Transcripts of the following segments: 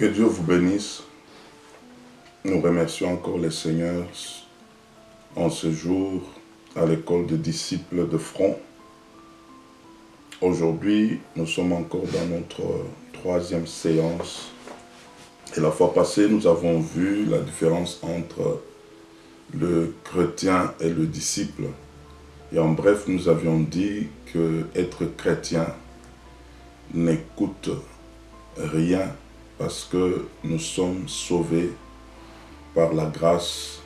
Que Dieu vous bénisse. Nous remercions encore le Seigneur en ce jour à l'école des disciples de Front. Aujourd'hui, nous sommes encore dans notre troisième séance. Et la fois passée, nous avons vu la différence entre le chrétien et le disciple. Et en bref, nous avions dit que être chrétien ne coûte rien parce que nous sommes sauvés par la grâce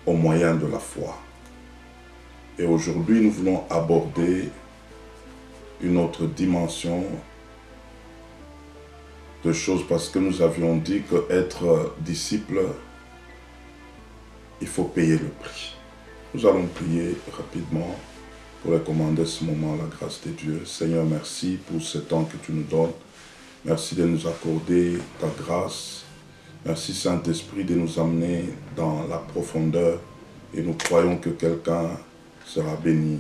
au moyen de la foi. Et aujourd'hui, nous voulons aborder une autre dimension de choses parce que nous avions dit qu'être disciple, il faut payer le prix. Nous allons prier rapidement pour recommander ce moment à la grâce de Dieu. Seigneur, merci pour ce temps que tu nous donnes. Merci de nous accorder ta grâce. Merci Saint-Esprit de nous amener dans la profondeur. Et nous croyons que quelqu'un sera béni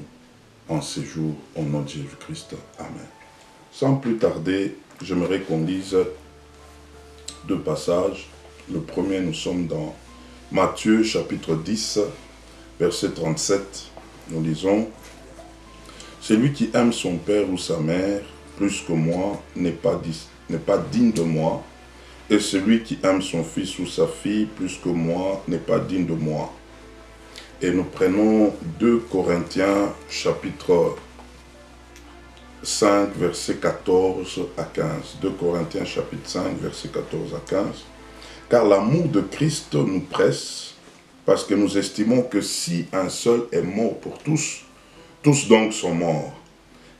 en ces jours au nom de Jésus-Christ. Amen. Sans plus tarder, j'aimerais qu'on lise deux passages. Le premier, nous sommes dans Matthieu chapitre 10, verset 37. Nous lisons: « Celui qui aime son père ou sa mère plus que moi n'est pas digne de moi, et celui qui aime son fils ou sa fille plus que moi n'est pas digne de moi. » Et nous prenons 2 Corinthiens chapitre 5 verset 14 à 15. 2 Corinthiens chapitre 5 verset 14 à 15. « Car l'amour de Christ nous presse, parce que nous estimons que si un seul est mort pour tous, tous donc sont morts,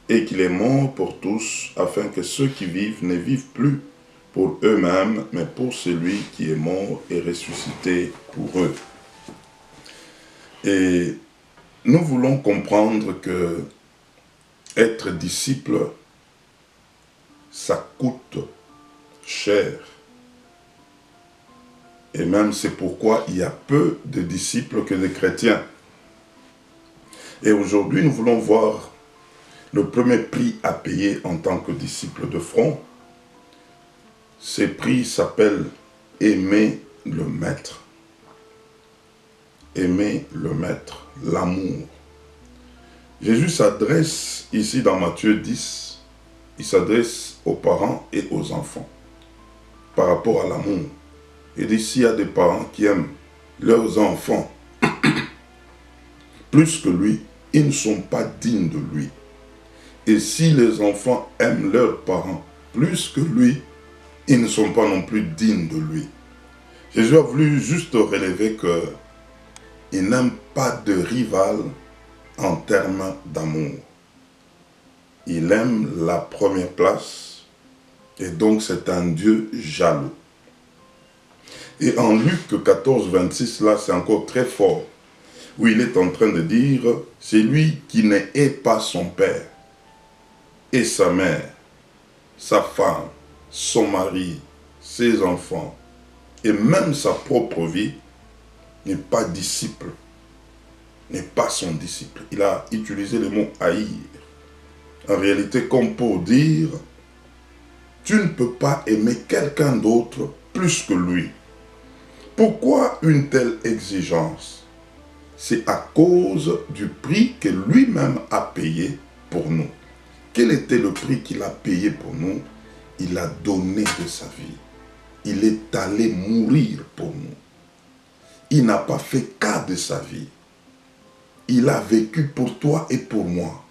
et qu'il est mort pour tous, afin que ceux qui vivent ne vivent plus pour eux-mêmes, mais pour celui qui est mort et ressuscité pour eux. » Et nous voulons comprendre que être disciple, ça coûte cher. Et même c'est pourquoi il y a peu de disciples que de chrétiens. Et aujourd'hui, nous voulons voir le premier prix à payer en tant que disciple de Front. Ce prix s'appelle « Aimer le Maître ». Aimer le Maître, l'amour. Jésus s'adresse ici dans Matthieu 10, il s'adresse aux parents et aux enfants par rapport à l'amour. Il dit, s'il y a des parents qui aiment leurs enfants plus que lui, ils ne sont pas dignes de lui. Et si les enfants aiment leurs parents plus que lui, ils ne sont pas non plus dignes de lui. Jésus a voulu juste relever qu'il n'aime pas de rival en termes d'amour. Il aime la première place et donc c'est un Dieu jaloux. Et en Luc 14, 26, là c'est encore très fort, où il est en train de dire, c'est lui qui ne hait pas son père et sa mère, sa femme, son mari, ses enfants, et même sa propre vie, n'est pas disciple, n'est pas son disciple. Il a utilisé le mot haïr. En réalité, comme pour dire, tu ne peux pas aimer quelqu'un d'autre plus que lui. Pourquoi une telle exigence? C'est à cause du prix que lui-même a payé pour nous. Quel était le prix qu'il a payé pour nous? Il a donné de sa vie. Il est allé mourir pour nous. Il n'a pas fait cas de sa vie. Il a vécu pour toi et pour moi.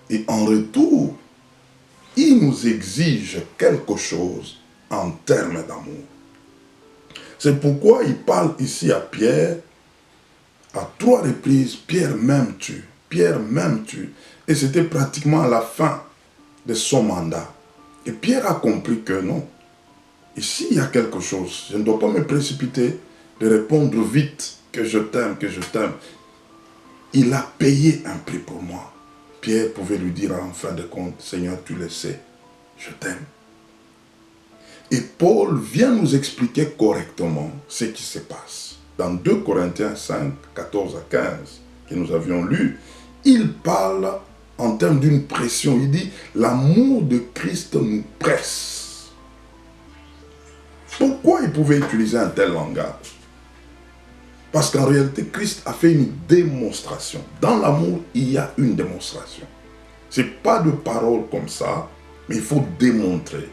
Et en retour, il nous exige quelque chose en termes d'amour. C'est pourquoi il parle ici à Pierre, à 3 reprises, Pierre m'aimes-tu? Pierre m'aimes-tu? Et c'était pratiquement à la fin de son mandat. Et Pierre a compris que non. Ici, il y a quelque chose. Je ne dois pas me précipiter de répondre vite que je t'aime, que je t'aime. Il a payé un prix pour moi. Pierre pouvait lui dire en fin de compte, Seigneur, tu le sais, je t'aime. Et Paul vient nous expliquer correctement ce qui se passe. Dans 2 Corinthiens 5, 14 à 15, que nous avions lu, il parle en termes d'une pression. Il dit, l'amour de Christ nous presse. Pourquoi il pouvait utiliser un tel langage? Parce qu'en réalité, Christ a fait une démonstration. Dans l'amour, il y a une démonstration. Ce n'est pas de paroles comme ça, mais il faut démontrer.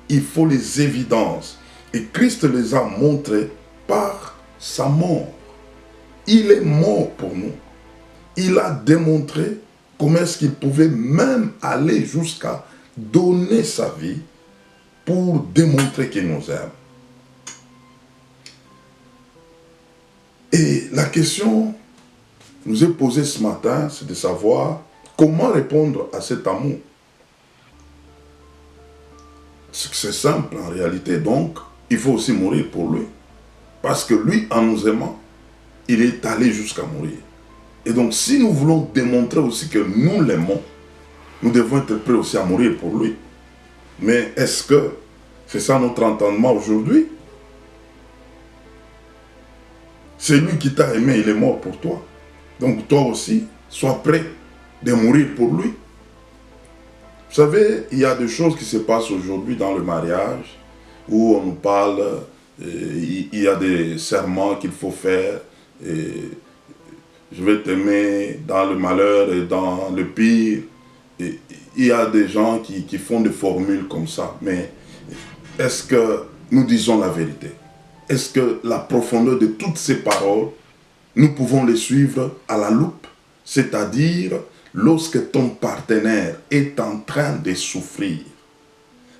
Il faut les évidences. Et Christ les a montrées par sa mort. Il est mort pour nous. Il a démontré comment est-ce qu'il pouvait même aller jusqu'à donner sa vie pour démontrer qu'il nous aime. Et la question nous est posée ce matin, c'est de savoir comment répondre à cet amour. C'est simple en réalité, donc il faut aussi mourir pour lui. Parce que lui, en nous aimant, il est allé jusqu'à mourir. Et donc si nous voulons démontrer aussi que nous l'aimons, nous devons être prêts aussi à mourir pour lui. Mais est-ce que c'est ça notre entendement aujourd'hui? C'est lui qui t'a aimé, il est mort pour toi. Donc toi aussi, sois prêt de mourir pour lui. Vous savez, il y a des choses qui se passent aujourd'hui dans le mariage, où on nous parle, il y a des serments qu'il faut faire, et je vais t'aimer dans le malheur et dans le pire. Et il y a des gens qui font des formules comme ça, mais est-ce que nous disons la vérité? Est-ce que la profondeur de toutes ces paroles, nous pouvons les suivre à la loupe? C'est-à-dire, lorsque ton partenaire est en train de souffrir,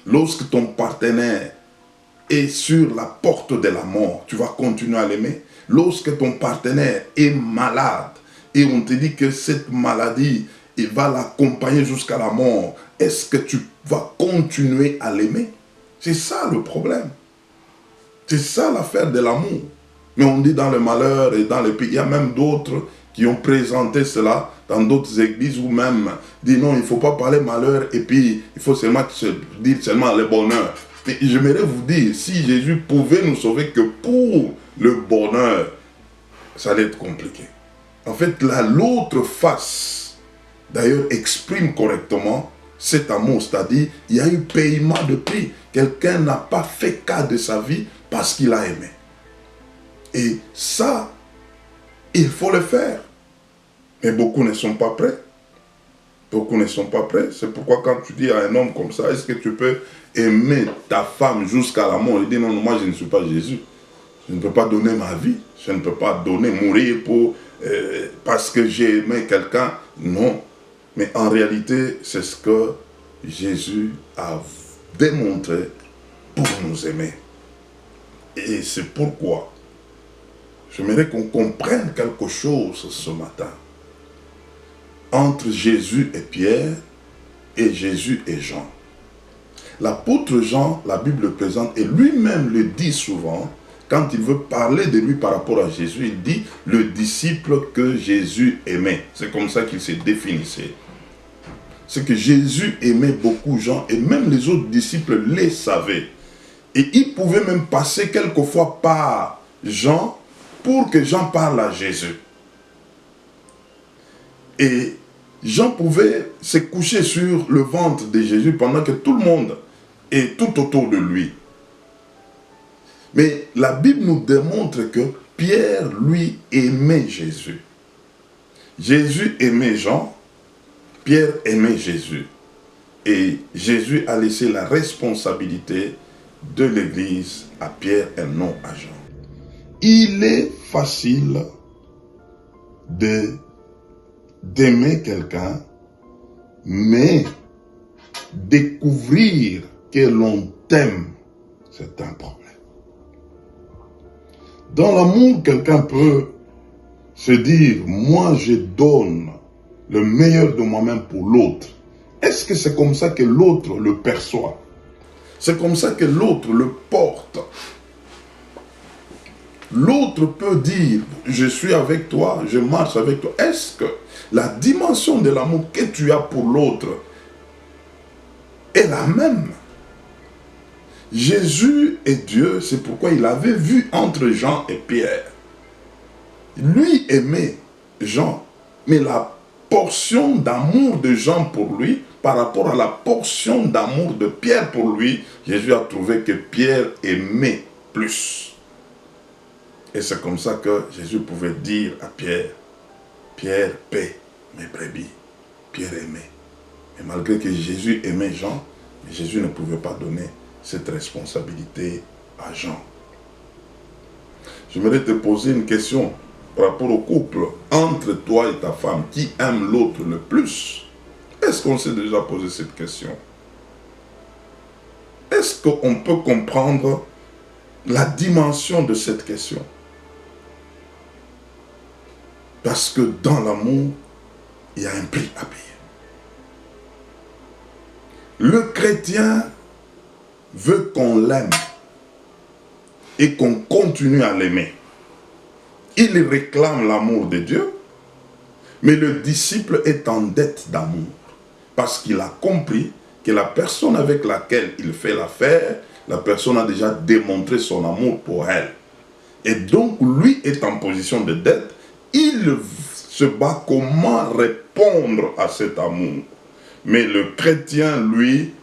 lorsque ton partenaire est sur la porte de la mort, tu vas continuer à l'aimer. Lorsque ton partenaire est malade et on te dit que cette maladie, il va l'accompagner jusqu'à la mort, est-ce que tu vas continuer à l'aimer? C'est ça le problème. C'est ça l'affaire de l'amour. Mais on dit dans le malheur et dans les pays, il y a même d'autres qui ont présenté cela dans d'autres églises ou même dit non, il ne faut pas parler malheur et puis il faut seulement dire seulement le bonheur. Mais j'aimerais vous dire, si Jésus pouvait nous sauver que pour le bonheur, ça allait être compliqué. En fait, l'autre face, d'ailleurs, exprime correctement cet amour, c'est-à-dire, il y a eu paiement de prix. Quelqu'un n'a pas fait cas de sa vie parce qu'il a aimé. Et ça, il faut le faire. Mais beaucoup ne sont pas prêts. Beaucoup ne sont pas prêts. C'est pourquoi quand tu dis à un homme comme ça, est-ce que tu peux aimer ta femme jusqu'à la mort? Il dit non, non, moi je ne suis pas Jésus. Je ne peux pas donner ma vie. Je ne peux pas mourir parce que j'ai aimé quelqu'un. Non. Mais en réalité, c'est ce que Jésus a démontré pour nous aimer. Et c'est pourquoi j'aimerais qu'on comprenne quelque chose ce matin. Entre Jésus et Pierre et Jésus et Jean. L'apôtre Jean, la Bible présente, et lui-même le dit souvent, quand il veut parler de lui par rapport à Jésus, il dit le disciple que Jésus aimait. C'est comme ça qu'il se définissait. C'est que Jésus aimait beaucoup Jean et même les autres disciples les savaient. Et il pouvait même passer quelquefois par Jean pour que Jean parle à Jésus. Et Jean pouvait se coucher sur le ventre de Jésus pendant que tout le monde est tout autour de lui. Mais la Bible nous démontre que Pierre, lui, aimait Jésus. Jésus aimait Jean, Pierre aimait Jésus. Et Jésus a laissé la responsabilité de l'Église à Pierre et non à Jean. Il est facile d'aimer quelqu'un, mais découvrir que l'on t'aime, c'est un problème. Dans l'amour, quelqu'un peut se dire, moi je donne le meilleur de moi-même pour l'autre. Est-ce que c'est comme ça que l'autre le perçoit? C'est comme ça que l'autre le porte. L'autre peut dire, je suis avec toi, je marche avec toi. Est-ce que la dimension de l'amour que tu as pour l'autre est la même? Jésus est Dieu, c'est pourquoi il avait vu entre Jean et Pierre. Lui aimait Jean, mais la portion d'amour de Jean pour lui, par rapport à la portion d'amour de Pierre pour lui, Jésus a trouvé que Pierre aimait plus. Et c'est comme ça que Jésus pouvait dire à Pierre, Pierre paie mes brebis. Pierre aimait. Et malgré que Jésus aimait Jean, Jésus ne pouvait pas donner cette responsabilité à Jean. J'aimerais te poser une question par rapport au couple. Entre toi et ta femme, qui aime l'autre le plus? Est-ce qu'on s'est déjà posé cette question? Est-ce qu'on peut comprendre la dimension de cette question? Parce que dans l'amour, il y a un prix à payer. Le chrétien veut qu'on l'aime et qu'on continue à l'aimer. Il réclame l'amour de Dieu, mais le disciple est en dette d'amour parce qu'il a compris que la personne avec laquelle il fait l'affaire, la personne a déjà démontré son amour pour elle. Et donc, lui est en position de dette. Il se bat comment répondre à cet amour. Mais le chrétien, lui,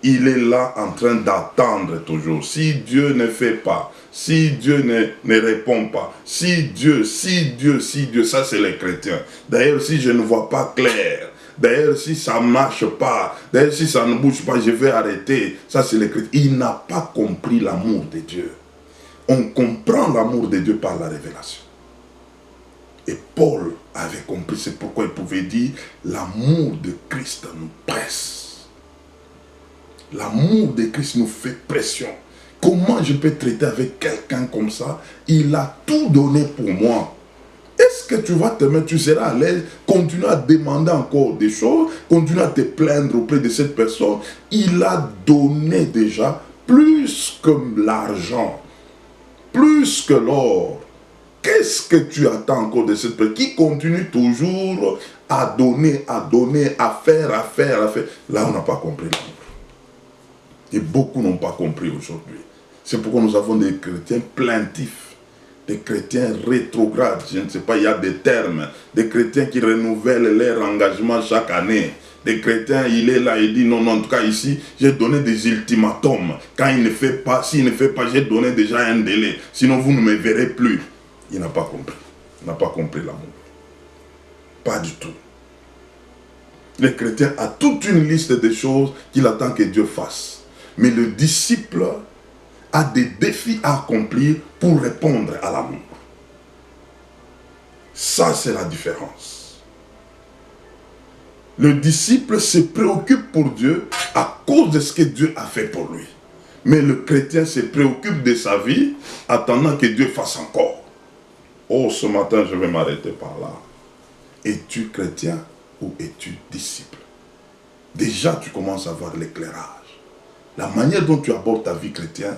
il est là en train d'attendre toujours. Si Dieu ne fait pas, si Dieu ne répond pas, si Dieu, ça c'est les chrétiens. D'ailleurs, si je ne vois pas clair, d'ailleurs, si ça ne marche pas, d'ailleurs, si ça ne bouge pas, je vais arrêter. Ça c'est les chrétiens. Il n'a pas compris l'amour de Dieu. On comprend l'amour de Dieu par la révélation. Et Paul avait compris, c'est pourquoi il pouvait dire, l'amour de Christ nous presse. L'amour de Christ nous fait pression. Comment je peux traiter avec quelqu'un comme ça? Il a tout donné pour moi. Est-ce que tu vas te mettre, tu seras à l'aise, continuer à demander encore des choses, continuer à te plaindre auprès de cette personne? Il a donné déjà plus que l'argent, plus que l'or. Qu'est-ce que tu attends encore de cette personne qui continue toujours à donner, à faire? Là, on n'a pas compris l'amour. Et beaucoup n'ont pas compris aujourd'hui. C'est pourquoi nous avons des chrétiens plaintifs, des chrétiens rétrogrades, je ne sais pas, il y a des termes, des chrétiens qui renouvellent leur engagement chaque année. Des chrétiens, il est là, il dit non, en tout cas ici, j'ai donné des ultimatums. Quand il ne fait pas, s'il ne fait pas, j'ai donné déjà un délai. Sinon, vous ne me verrez plus. Il n'a pas compris. Il n'a pas compris l'amour. Pas du tout. Le chrétien a toute une liste de choses qu'il attend que Dieu fasse. Mais le disciple a des défis à accomplir pour répondre à l'amour. Ça, c'est la différence. Le disciple se préoccupe pour Dieu à cause de ce que Dieu a fait pour lui. Mais le chrétien se préoccupe de sa vie, attendant que Dieu fasse encore. Oh, ce matin, je vais m'arrêter par là. Es-tu chrétien ou es-tu disciple? Déjà, tu commences à voir l'éclairage. La manière dont tu abordes ta vie chrétienne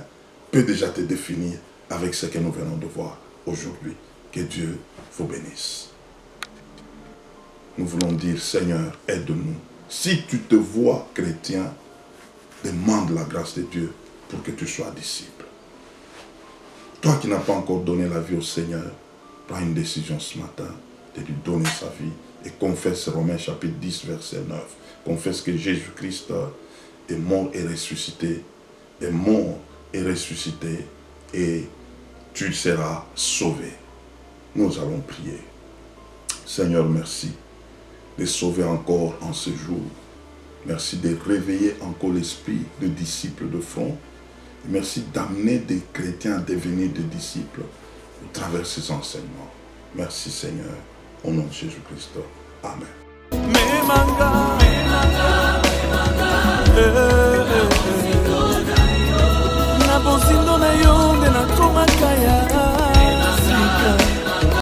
peut déjà te définir avec ce que nous venons de voir aujourd'hui. Que Dieu vous bénisse. Nous voulons dire, Seigneur, aide-nous. Si tu te vois chrétien, demande la grâce de Dieu pour que tu sois disciple. Toi qui n'as pas encore donné la vie au Seigneur, prends une décision ce matin de lui donner sa vie et confesse Romains chapitre 10, verset 9. Confesse que Jésus-Christ est mort et ressuscité, est mort et ressuscité, et tu seras sauvé. Nous allons prier. Seigneur, merci de sauver encore en ce jour. Merci de réveiller encore l'esprit de disciples de front. Merci d'amener des chrétiens à devenir des disciples à travers ces enseignements. Merci Seigneur, au nom de Jésus-Christ. Amen.